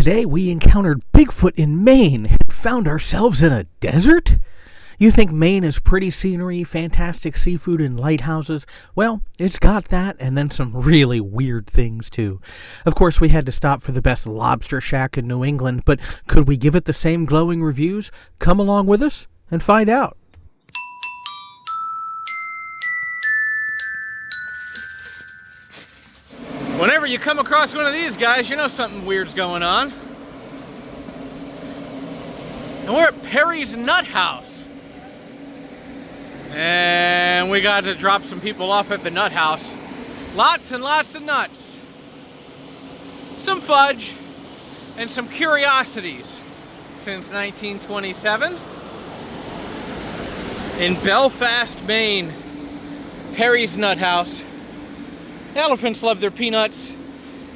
Today we encountered Bigfoot in Maine and found ourselves in a desert? You think Maine is pretty scenery, fantastic seafood, and lighthouses? Well, it's got that and then some really weird things too. Of course, we had to stop for the best lobster shack in New England, but could we give it the same glowing reviews? Come along with us and find out. Whenever you come across one of these guys, you know something weird's going on. And we're at Perry's Nut House. And we got to drop some people off at the nut house. Lots and lots of nuts. Some fudge and some curiosities. Since 1927. In Belfast, Maine. Perry's Nut House. Elephants love their peanuts.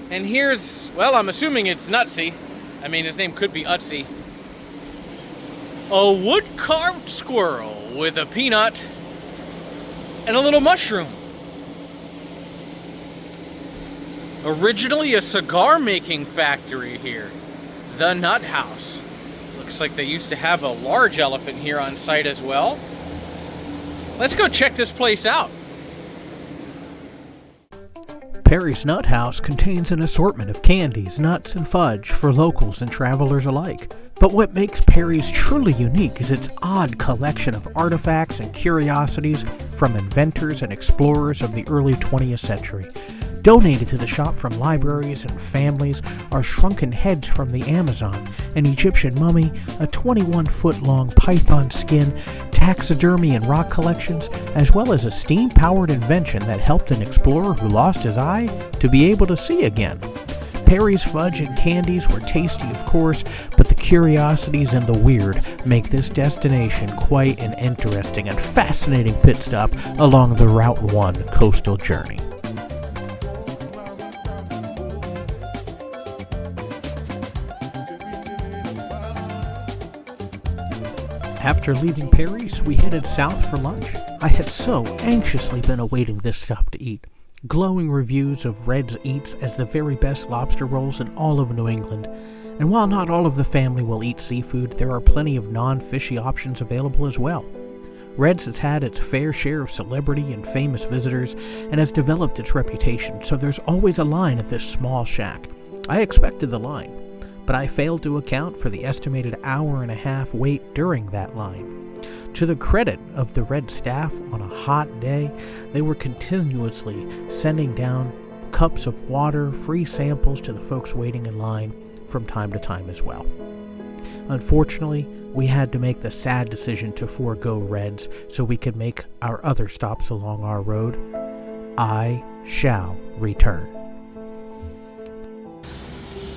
And here's, well, I'm assuming it's Nutsy. I mean, his name could be Utsy. A wood-carved squirrel with a peanut and a little mushroom. Originally a cigar-making factory here. The Nut House. Looks like they used to have a large elephant here on site as well. Let's go check this place out. Perry's Nut House contains an assortment of candies, nuts, and fudge for locals and travelers alike. But what makes Perry's truly unique is its odd collection of artifacts and curiosities from inventors and explorers of the early 20th century. Donated to the shop from libraries and families are shrunken heads from the Amazon, an Egyptian mummy, a 21-foot-long python skin, taxidermy and rock collections, as well as a steam-powered invention that helped an explorer who lost his eye to be able to see again. Perry's fudge and candies were tasty, of course, but the curiosities and the weird make this destination quite an interesting and fascinating pit stop along the Route 1 coastal journey. After leaving Perry's, we headed south for lunch. I had so anxiously been awaiting this stop to eat. Glowing reviews of Red's Eats as the very best lobster rolls in all of New England. And while not all of the family will eat seafood, there are plenty of non-fishy options available as well. Red's has had its fair share of celebrity and famous visitors and has developed its reputation, so there's always a line at this small shack. I expected the line, but I failed to account for the estimated hour-and-a-half wait during that line. To the credit of the Red staff, on a hot day, they were continuously sending down cups of water, free samples to the folks waiting in line from time to time as well. Unfortunately, we had to make the sad decision to forego Red's so we could make our other stops along our road. I shall return.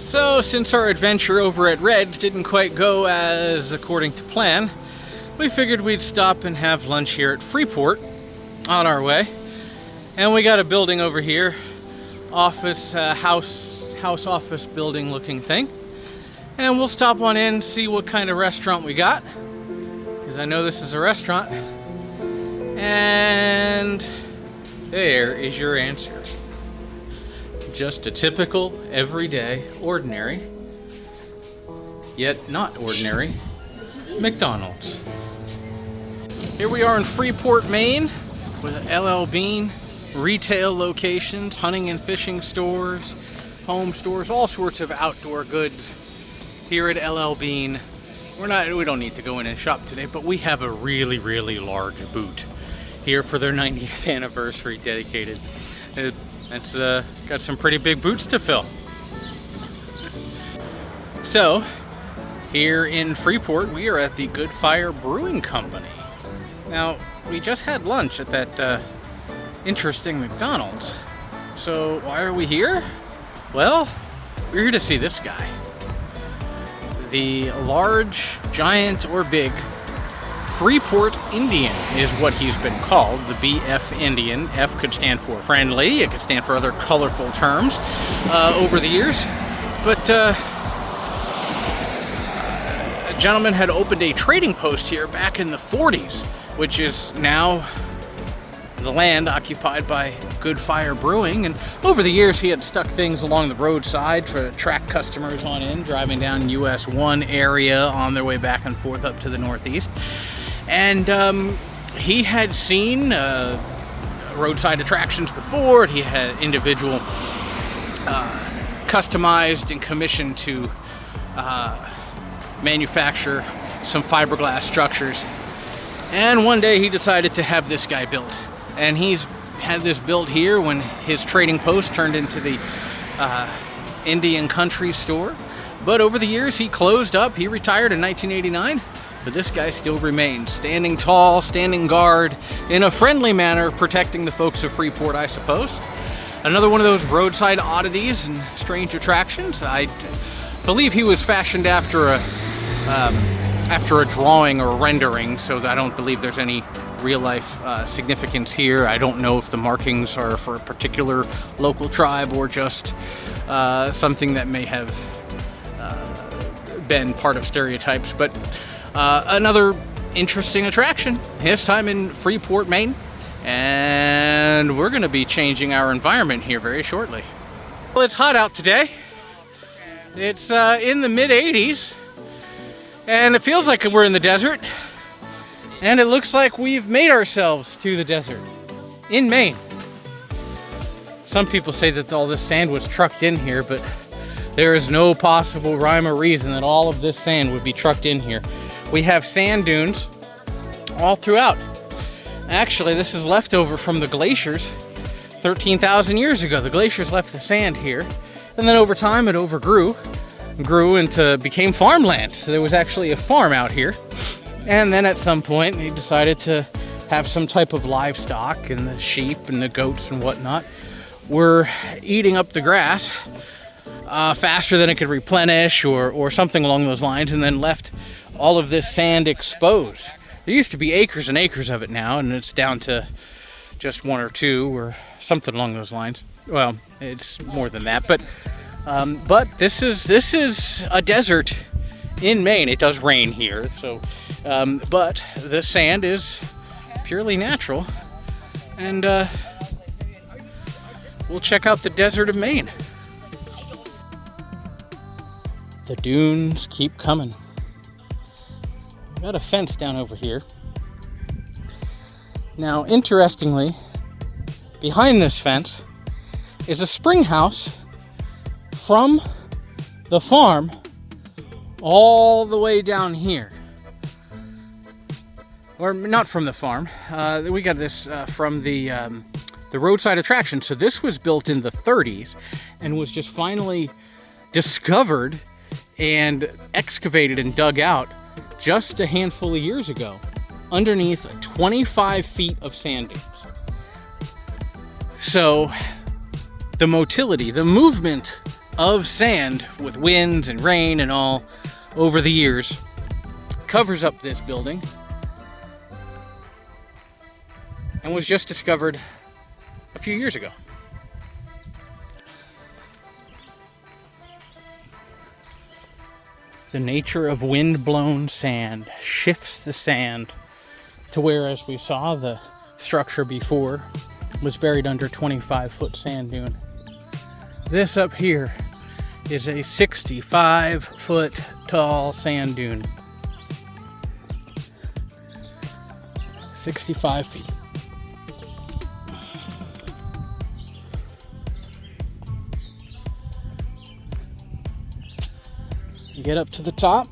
So, since our adventure over at Red's didn't quite go as according to plan, we figured we'd stop and have lunch here at Freeport on our way. And we got a building over here, office, house office building looking thing. And we'll stop on in, see what kind of restaurant we got, because I know this is a restaurant. And there is your answer. Just a typical, everyday, ordinary, yet not ordinary, McDonald's. Here we are in Freeport, Maine, with LL Bean, retail locations, hunting and fishing stores, home stores, all sorts of outdoor goods here at LL Bean. We don't need to go in and shop today, but we have a really, really large boot here for their 90th anniversary dedicated. It's got some pretty big boots to fill. So, here in Freeport, we are at the Good Fire Brewing Company. Now, we just had lunch at that interesting McDonald's. So, why are we here? Well, we're here to see this guy. The large, giant, or big Freeport Indian is what he's been called, the BF Indian. F could stand for friendly, it could stand for other colorful terms over the years. But a gentleman had opened a trading post here back in the 40s, which is now the land occupied by good fire brewing, and over the years he had stuck things along the roadside to attract customers on in, driving down US 1 area on their way back and forth up to the northeast. And he had seen roadside attractions before. He had individual customized and commissioned to manufacture some fiberglass structures. And one day he decided to have this guy built. And he's had this built here when his trading post turned into the Indian country store. But over the years he closed up. He retired in 1989. But this guy still remained, standing tall, standing guard, in a friendly manner, protecting the folks of Freeport, I suppose. Another one of those roadside oddities and strange attractions. I believe he was fashioned after a drawing or a rendering, so I don't believe there's any real-life significance here. I don't know if the markings are for a particular local tribe or just something that may have been part of stereotypes, but another interesting attraction, this time in Freeport, Maine, and we're going to be changing our environment here very shortly. Well, it's hot out today. It's in the mid-80s, and it feels like we're in the desert, and it looks like we've made ourselves to the desert in Maine. Some people say that all this sand was trucked in here, but there is no possible rhyme or reason that all of this sand would be trucked in here. We have sand dunes all throughout. Actually, this is leftover from the glaciers 13,000 years ago. The glaciers left the sand here, and then over time it grew into became farmland. So there was actually a farm out here, and then at some point he decided to have some type of livestock, and the sheep and the goats and whatnot were eating up the grass faster than it could replenish or something along those lines, and then left all of this sand exposed. There used to be acres and acres of it now, and it's down to just one or two or something along those lines. Well, it's more than that, but this is a desert in Maine. It does rain here, so but the sand is purely natural, and we'll check out the desert of Maine. The dunes keep coming. Got a fence down over here. Now, interestingly, behind this fence is a spring house from the farm all the way down here. Or not from the farm. We got this from the roadside attraction. So this was built in the 30s and was just finally discovered and excavated and dug out just a handful of years ago, underneath 25 feet of sand dunes. So the motility, the movement of sand with winds and rain and all over the years covers up this building, and was just discovered a few years ago. The nature of wind-blown sand shifts the sand to where, as we saw, the structure before was buried under 25-foot sand dune. This up here is a 65-foot tall sand dune. 65 feet. Get up to the top.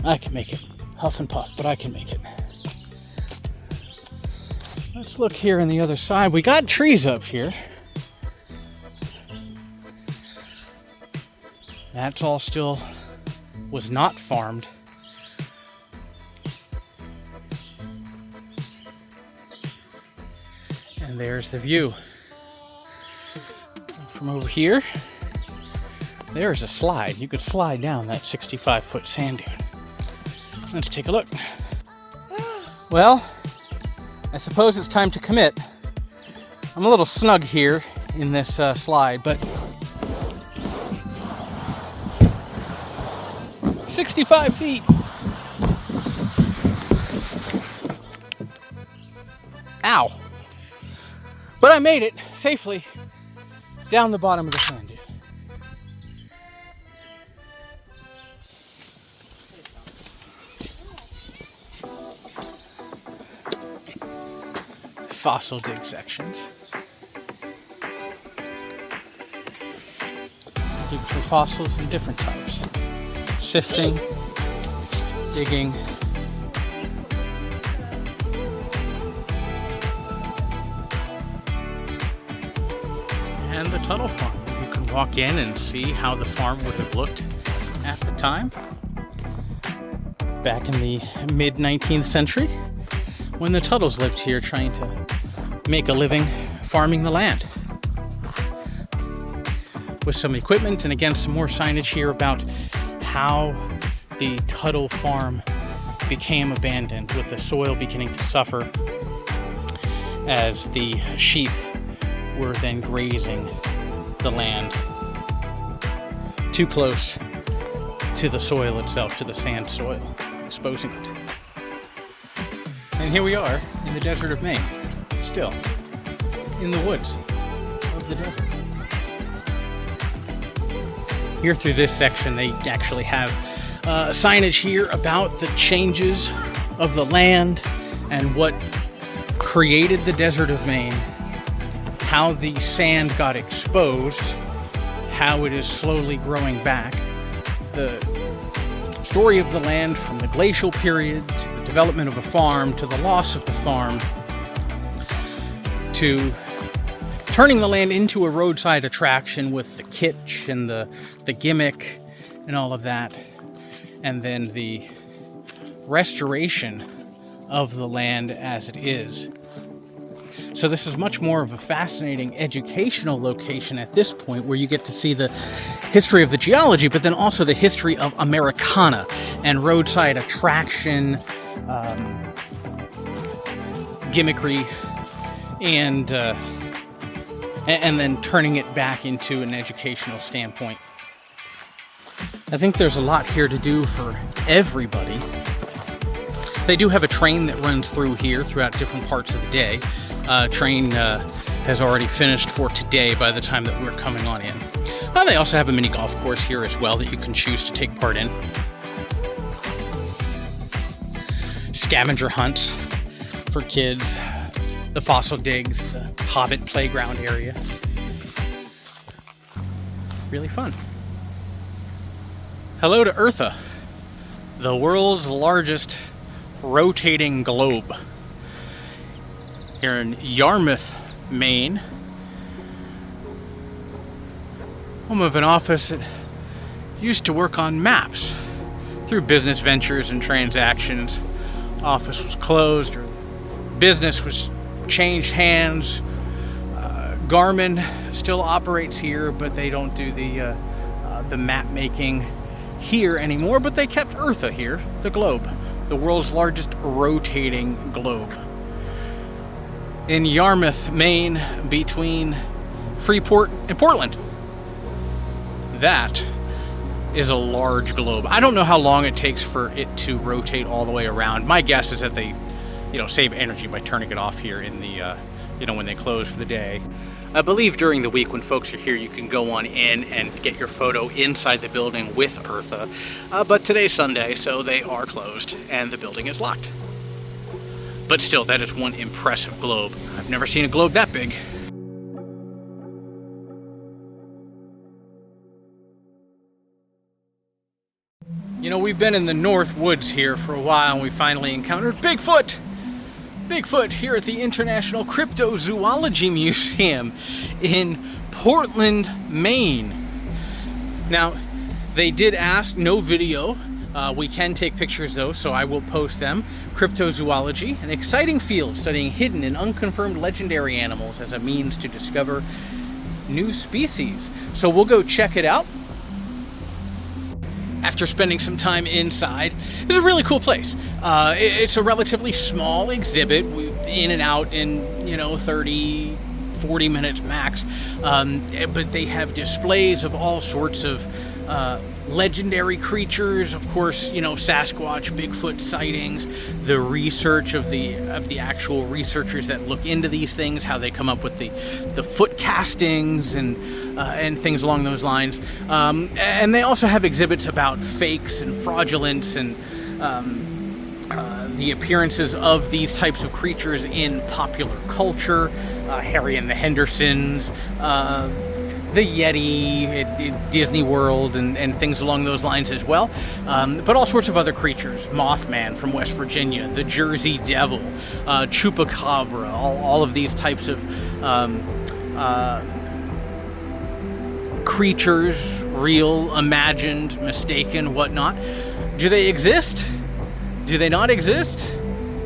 I can make it. Huff and puff, but I can make it. Let's look here on the other side. We got trees up here. That's all still was not farmed. And there's the view. From over here, there's a slide. You could slide down that 65-foot sand dune. Let's take a look. Well, I suppose it's time to commit. I'm a little snug here in this slide, but 65 feet. Ow. But I made it safely down the bottom of the sand dune. Fossil dig sections. Dig for fossils in different types. Sifting, digging. And the Tuttle Farm. You can walk in and see how the farm would have looked at the time, back in the mid-19th century, when the Tuttles lived here trying to make a living farming the land. With some equipment, and again some more signage here about how the Tuttle Farm became abandoned, with the soil beginning to suffer as the sheep were then grazing the land too close to the soil itself, to the sand soil, exposing it. And here we are in the desert of Maine, still in the woods of the desert. Here through this section, they actually have signage here about the changes of the land and what created the desert of Maine, how the sand got exposed, how it is slowly growing back, the story of the land from the glacial period to the development of a farm, to the loss of the farm, to turning the land into a roadside attraction with the kitsch and the gimmick and all of that, and then the restoration of the land as it is. So this is much more of a fascinating educational location at this point, where you get to see the history of the geology, but then also the history of Americana and roadside attraction, gimmickry, and then turning it back into an educational standpoint. I think there's a lot here to do for everybody. They do have a train that runs through here throughout different parts of the day. Train has already finished for today by the time that we're coming on in. They also have a mini golf course here as well that you can choose to take part in. Scavenger hunts for kids, the fossil digs, the hobbit playground area. Really fun. Hello to Eartha, the world's largest rotating globe. Here in Yarmouth, Maine, home of an office that used to work on maps. Through business ventures and transactions, office was closed or business was changed hands. Garmin still operates here, but they don't do the map making here anymore, but they kept Eartha here, the globe, the world's largest rotating globe. In Yarmouth, Maine, between Freeport and Portland. That is a large globe. I don't know how long it takes for it to rotate all the way around. My guess is that they, save energy by turning it off here in the, when they close for the day. I believe during the week when folks are here, you can go on in and get your photo inside the building with Eartha. But today's Sunday, so they are closed and the building is locked. But still, that is one impressive globe. I've never seen a globe that big. We've been in the North Woods here for a while, and we finally encountered Bigfoot! Bigfoot here at the International Cryptozoology Museum in Portland, Maine. Now, they did ask no video. We can take pictures though, so I will post them. Cryptozoology, an exciting field studying hidden and unconfirmed legendary animals as a means to discover new species. So we'll go check it out. After spending some time inside, it's a really cool place. It's a relatively small exhibit, in and out in 30, 40 minutes max. But they have displays of all sorts of legendary creatures, of course, Sasquatch, Bigfoot sightings, the research of the actual researchers that look into these things, how they come up with the foot castings and things along those lines. And they also have exhibits about fakes and fraudulence and the appearances of these types of creatures in popular culture, Harry and the Hendersons, the Yeti at Disney World, and things along those lines as well. But all sorts of other creatures. Mothman from West Virginia, the Jersey Devil, Chupacabra, all of these types of creatures, real, imagined, mistaken, whatnot. Do they exist? Do they not exist?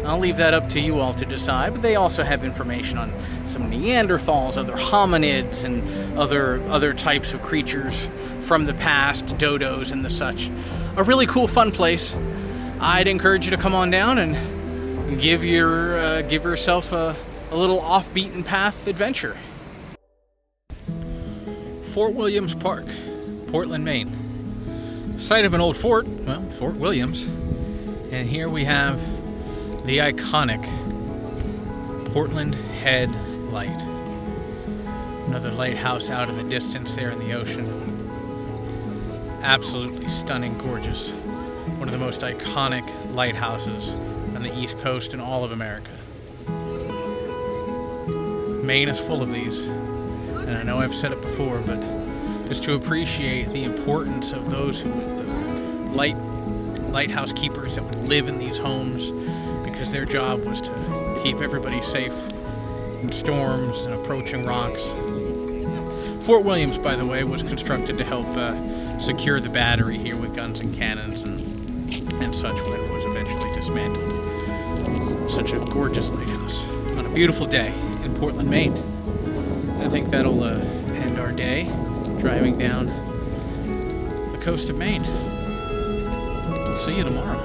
I'll leave that up to you all to decide, but they also have information on some Neanderthals, other hominids, and other types of creatures from the past, dodos and the such. A really cool, fun place. I'd encourage you to come on down and give yourself a little off-beaten path adventure. Fort Williams Park, Portland, Maine. Site of an old fort, well, Fort Williams. And here we have the iconic Portland Head Light. Another lighthouse out in the distance there in the ocean. Absolutely stunning, gorgeous. One of the most iconic lighthouses on the East Coast in all of America. Maine is full of these. And I know I've said it before, but just to appreciate the importance of those lighthouse keepers that would live in these homes, because their job was to keep everybody safe in storms and approaching rocks. Fort Williams, by the way, was constructed to help secure the battery here with guns and cannons and such when it was eventually dismantled. Such a gorgeous lighthouse on a beautiful day in Portland, Maine. I think that'll end our day driving down the coast of Maine. We'll see you tomorrow.